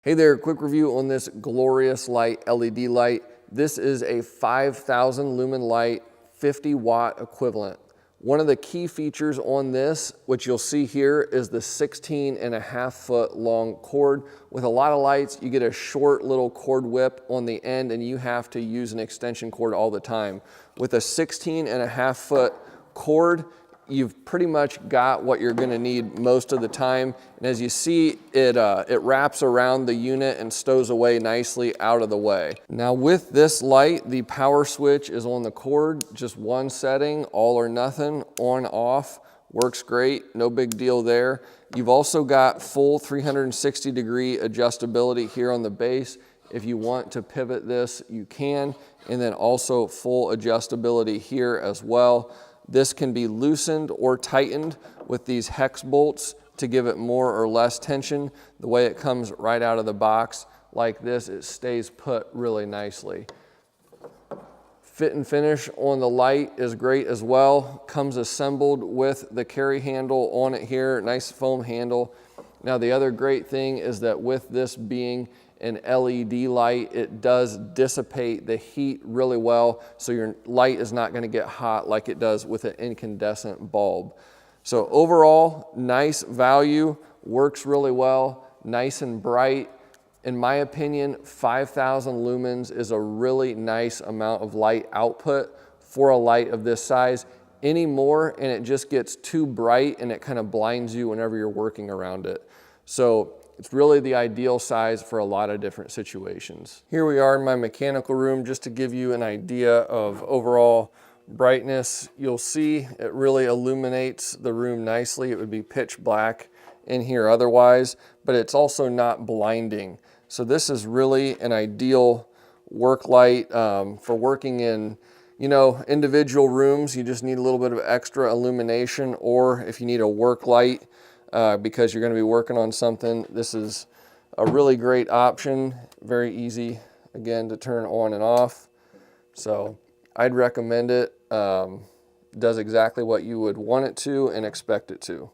Hey there, quick review on this glorious light, LED light. This is a 5,000 lumen light, 50 watt equivalent. One of the key features on this, which you'll see here, is the 16.5 foot long cord. With a lot of lights, you get a short little cord whip on the end and you have to use an extension cord all the time. With a 16.5 foot cord, you've pretty much got what you're gonna need most of the time. And as you see, it wraps around the unit and stows away nicely out of the way. Now with this light, the power switch is on the cord, just one setting, all or nothing, on, off, works great, no big deal there. You've also got full 360-degree adjustability here on the base. If you want to pivot this, you can, and then also full adjustability here as well. This can be loosened or tightened with these hex bolts to give it more or less tension. The way it comes right out of the box like this, it stays put really nicely. Fit and finish on the light is great as well. Comes assembled with the carry handle on it here, nice foam handle. Now the other great thing is that with this being an LED light, it does dissipate the heat really well, so your light is not going to get hot like it does with an incandescent bulb. So overall, nice value, works really well, nice and bright. In my opinion, 5,000 lumens is a really nice amount of light output for a light of this size. Any more and it just gets too bright and it kind of blinds you whenever you're working around it. So it's really the ideal size for a lot of different situations. Here we are in my mechanical room, just to give you an idea of overall brightness. You'll see it really illuminates the room nicely. It would be pitch black in here otherwise, but it's also not blinding. So this is really an ideal work light for working in, individual rooms. You just need a little bit of extra illumination, or if you need a work light, because you're going to be working on something, this is a really great option. Very easy, again, to turn on and off. So I'd recommend it. Does exactly what you would want it to and expect it to.